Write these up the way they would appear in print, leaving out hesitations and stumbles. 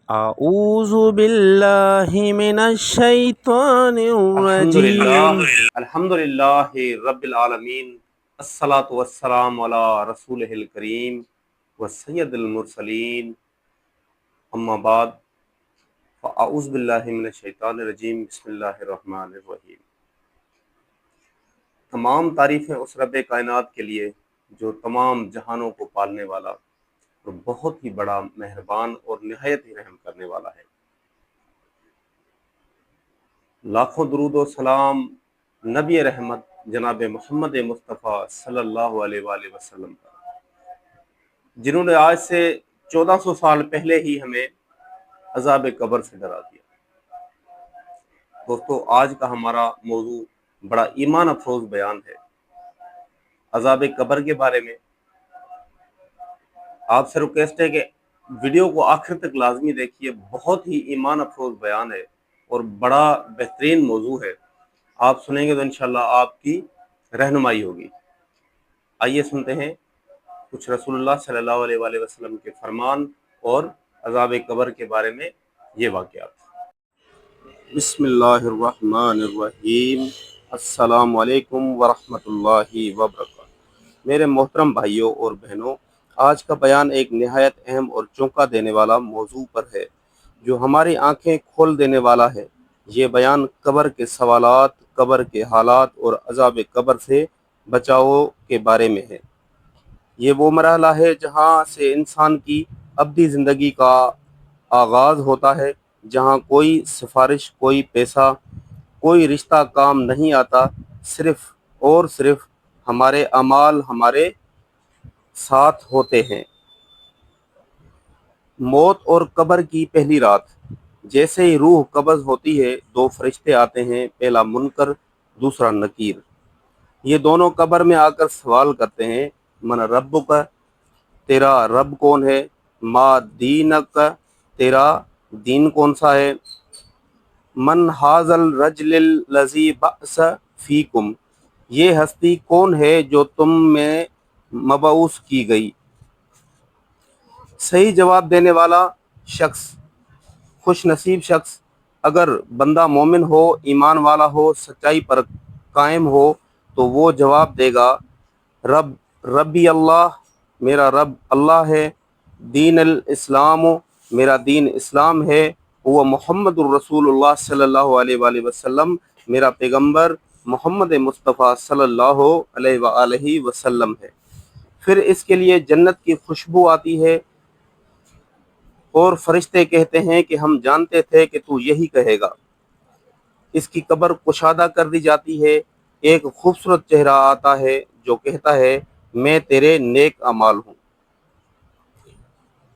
اعوذ باللہ من الشیطان الرجیم۔ الحمدللہ رب العالمین، الصلاۃ والسلام علی رسولہ الکریم وسید المرسلین، اما بعد فاعوذ باللہ من الشیطان الرجیم، بسم اللہ الرحمن الرحیم۔ تمام تعریفیں اس رب کائنات کے لیے جو تمام جہانوں کو پالنے والا اور بہت ہی بڑا مہربان اور نہایت ہی رحم کرنے والا ہے۔ لاکھوں درود و سلام نبی رحمت جناب محمد مصطفیٰ صلی اللہ علیہ وآلہ وسلم پر، جنہوں نے آج سے 1400 سال پہلے ہی ہمیں عذاب قبر سے ڈرا دیا۔ دوستو، آج کا ہمارا موضوع بڑا ایمان افروز بیان ہے۔ عذاب قبر کے بارے میں آپ سے ریکویسٹ ہے کہ ویڈیو کو آخر تک لازمی دیکھیے، بہت ہی ایمان افروز بیان ہے اور بڑا بہترین موضوع ہے۔ آپ سنیں گے تو انشاءاللہ آپ کی رہنمائی ہوگی۔ آئیے سنتے ہیں کچھ رسول اللہ صلی اللہ علیہ وآلہ وسلم کے فرمان اور عذاب قبر کے بارے میں یہ واقعات۔ بسم اللہ الرحمن الرحیم، السلام علیکم ورحمۃ اللہ وبرکاتہ۔ میرے محترم بھائیوں اور بہنوں، آج کا بیان ایک نہایت اہم اور چونکا دینے والا موضوع پر ہے جو ہماری آنکھیں کھول دینے والا ہے۔ یہ بیان قبر کے سوالات، قبر کے حالات اور عذاب قبر سے بچاؤ کے بارے میں ہے۔ یہ وہ مرحلہ ہے جہاں سے انسان کی ابدی زندگی کا آغاز ہوتا ہے، جہاں کوئی سفارش، کوئی پیسہ، کوئی رشتہ کام نہیں آتا، صرف اور صرف ہمارے اعمال ہمارے ساتھ ہوتے ہیں۔ موت اور قبر کی پہلی رات، جیسے ہی روح قبض ہوتی ہے، دو فرشتے آتے ہیں، پہلا منکر، دوسرا نکیر۔ یہ دونوں قبر میں آ کر سوال کرتے ہیں، من ربک، تیرا رب کون ہے؟ ما دینک، تیرا دین کون سا ہے؟ من ھذا الرجل الذی بعث فیکم، یہ ہستی کون ہے جو تم میں مبعوث کی گئی؟ صحیح جواب دینے والا شخص خوش نصیب شخص، اگر بندہ مومن ہو، ایمان والا ہو، سچائی پر قائم ہو تو وہ جواب دے گا، ربی اللہ، میرا رب اللہ ہے، دین الاسلام، میرا دین اسلام ہے، وہ محمد الرسول اللہ صلی اللہ علیہ وآلہ وسلم، میرا پیغمبر محمد مصطفیٰ صلی اللہ علیہ وآلہ وسلم ہے۔ پھر اس کے لیے جنت کی خوشبو آتی ہے اور فرشتے کہتے ہیں کہ ہم جانتے تھے کہ تو یہی کہے گا۔ اس کی قبر کشادہ کر دی جاتی ہے، ایک خوبصورت چہرہ آتا ہے جو کہتا ہے، میں تیرے نیک اعمال ہوں۔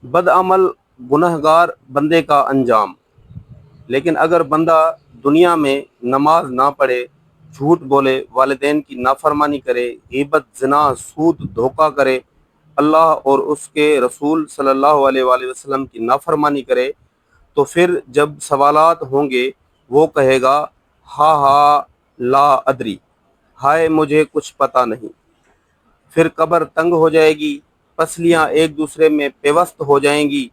بد عمل گنہگار بندے کا انجام۔ لیکن اگر بندہ دنیا میں نماز نہ پڑھے، جھوٹ بولے، والدین کی نافرمانی کرے، غیبت، زنا، سود، دھوکہ کرے، اللہ اور اس کے رسول صلی اللہ علیہ وآلہ وسلم کی نافرمانی کرے، تو پھر جب سوالات ہوں گے وہ کہے گا، ہا ہا لا ادری، ہائے مجھے کچھ پتہ نہیں۔ پھر قبر تنگ ہو جائے گی، پسلیاں ایک دوسرے میں پیوست ہو جائیں گی،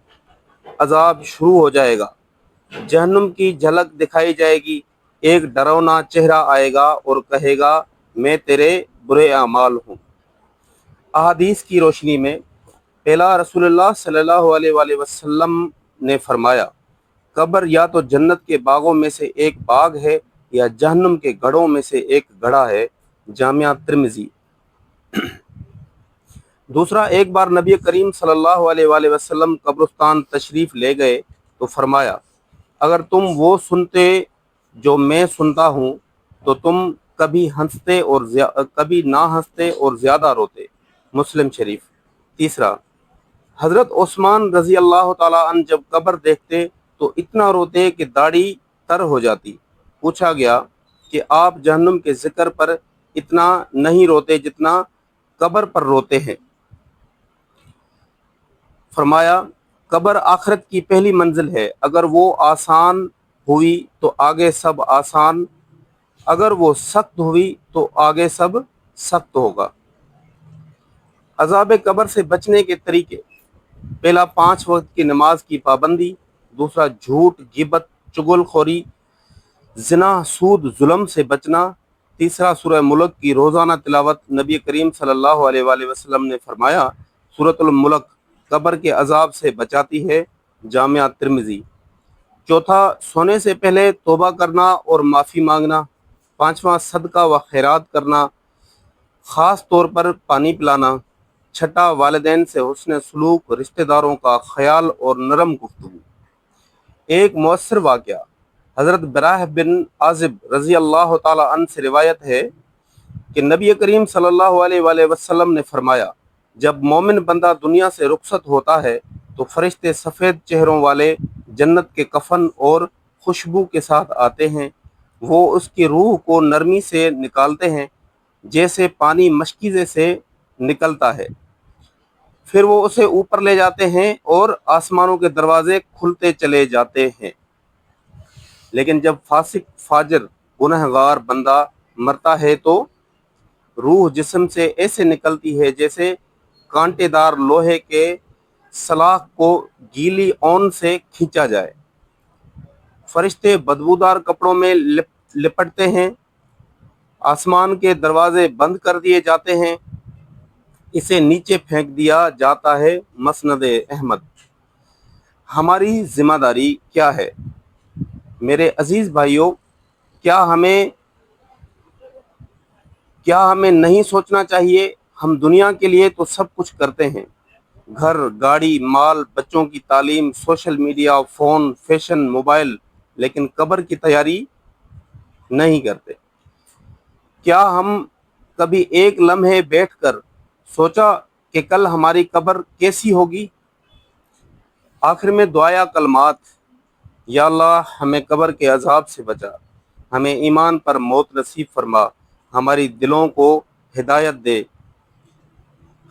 عذاب شروع ہو جائے گا، جہنم کی جھلک دکھائی جائے گی، ایک ڈرونا چہرہ آئے گا اور کہے گا، میں تیرے برے اعمال ہوں۔ احادیث کی روشنی میں پہلا رسول اللہ صلی اللہ علیہ وآلہ وسلم نے فرمایا، قبر یا تو جنت کے باغوں میں سے ایک باغ ہے یا جہنم کے گڑھوں میں سے ایک گڑھا ہے۔ جامعہ ترمذی۔ دوسرا، ایک بار نبی کریم صلی اللہ علیہ وآلہ وسلم قبرستان تشریف لے گئے تو فرمایا، اگر تم وہ سنتے جو میں سنتا ہوں تو تم کبھی کبھی نہ ہنستے اور زیادہ روتے۔ مسلم شریف۔ تیسرا، حضرت عثمان رضی اللہ تعالیٰ عنہ جب قبر دیکھتے تو اتنا روتے کہ داڑھی تر ہو جاتی۔ پوچھا گیا کہ آپ جہنم کے ذکر پر اتنا نہیں روتے جتنا قبر پر روتے ہیں؟ فرمایا، قبر آخرت کی پہلی منزل ہے، اگر وہ آسان ہوئی تو آگے سب آسان، اگر وہ سخت ہوئی تو آگے سب سخت ہوگا۔ عذاب قبر سے بچنے کے طریقے: پہلا، 5 وقت کی نماز کی پابندی، دوسرا جھوٹ، غیبت، چغلخوری، زنا، سود، ظلم سے بچنا۔ تیسرا سورہ ملک کی روزانہ تلاوت۔ نبی کریم صلی اللہ علیہ وآلہ وسلم نے فرمایا سورۃ الملک قبر کے عذاب سے بچاتی ہے، جامعہ ترمذی۔ چوتھا سونے سے پہلے توبہ کرنا اور معافی مانگنا۔ پانچواں صدقہ و خیرات کرنا، خاص طور پر پانی پلانا۔ چھٹا والدین سے حسن سلوک، رشتہ داروں کا خیال اور نرم گفتگو۔ ایک مؤثر واقعہ حضرت براہ بن عازب رضی اللہ تعالی عنہ سے روایت ہے کہ نبی کریم صلی اللہ علیہ وآلہ وسلم نے فرمایا جب مومن بندہ دنیا سے رخصت ہوتا ہے تو فرشتے سفید چہروں والے جنت کے کفن اور خوشبو کے ساتھ آتے ہیں، وہ اس کی روح کو نرمی سے نکالتے ہیں جیسے پانی مشکیزے سے نکلتا ہے، پھر وہ اسے اوپر لے جاتے ہیں اور آسمانوں کے دروازے کھلتے چلے جاتے ہیں۔ لیکن جب فاسق، فاجر، گنہگار بندہ مرتا ہے تو روح جسم سے ایسے نکلتی ہے جیسے کانٹے دار لوہے کے سلاخ کو گیلی اون سے کھینچا جائے۔ فرشتے بدبودار کپڑوں میں لپٹتے ہیں، آسمان کے دروازے بند کر دیے جاتے ہیں، اسے نیچے پھینک دیا جاتا ہے۔ مسند احمد۔ ہماری ذمہ داری کیا ہے؟ میرے عزیز بھائیوں، کیا ہمیں نہیں سوچنا چاہیے ہم دنیا کے لیے تو سب کچھ کرتے ہیں، گھر، گاڑی، مال، بچوں کی تعلیم، social media, phone, fashion, mobile, لیکن قبر کی تیاری نہیں کرتے؟ کیا ہم کبھی ایک لمحے بیٹھ کر سوچا کہ کل ہماری قبر کیسی ہوگی؟ آخر میں دعایا کلمات: یا اللہ ہمیں قبر کے عذاب سے بچا، ہمیں ایمان پر موت نصیب فرما، ہماری دلوں کو ہدایت دے،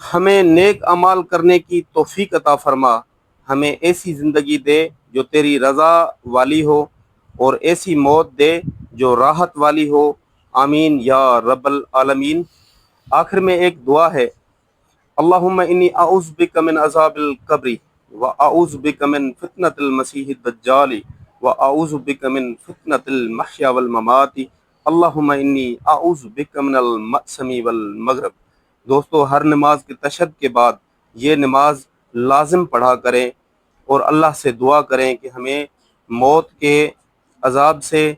ہمیں نیک اعمال کرنے کی توفیق عطا فرما، ہمیں ایسی زندگی دے جو تیری رضا والی ہو اور ایسی موت دے جو راحت والی ہو، آمین یا رب العالمین۔ آخر میں ایک دعا ہے: اللہم انی اعوذ بک من عذاب القبر واعوذ بک من فتنۃ المسیح الدجال واعوذ بک من فتنۃ المحیا والممات، اللہم انی اعوذ بک من المأثم والمغرب۔ دوستو، ہر نماز کے تشہد کے بعد یہ نماز لازم پڑھا کریں اور اللہ سے دعا کریں کہ ہمیں موت کے عذاب سے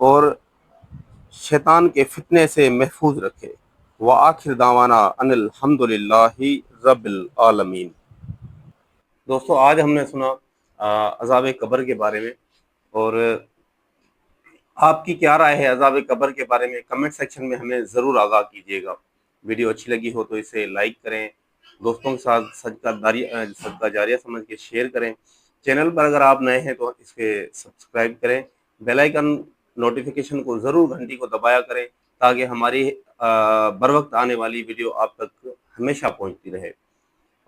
اور شیطان کے فتنے سے محفوظ رکھے۔ وآخر دعوانا ان الحمدللہ رب العالمین۔ دوستو، آج ہم نے سنا عذاب قبر کے بارے میں، اور آپ کی کیا رائے ہے عذاب قبر کے بارے میں؟ کمنٹ سیکشن میں ہمیں ضرور آگاہ کیجیے گا۔ ویڈیو اچھی لگی ہو تو اسے لائک کریں، دوستوں کے ساتھ صدقہ جاریہ سمجھ کے شیئر کریں۔ چینل پر اگر آپ نئے ہیں تو اس کے سبسکرائب کریں، بیل آئیکن نوٹیفیکیشن کو ضرور گھنٹی کو دبایا کریں تاکہ ہماری بر وقت آنے والی ویڈیو آپ تک ہمیشہ پہنچتی رہے۔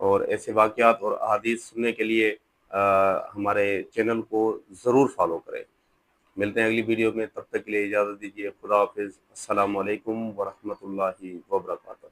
اور ایسے واقعات اور احادیث سننے کے لیے ہمارے چینل کو ضرور فالو کریں۔ ملتے ہیں اگلی ویڈیو میں، تب تک کے لیے اجازت دیجیے۔ خدا حافظ۔ السلام علیکم ورحمۃ اللہ وبرکاتہ۔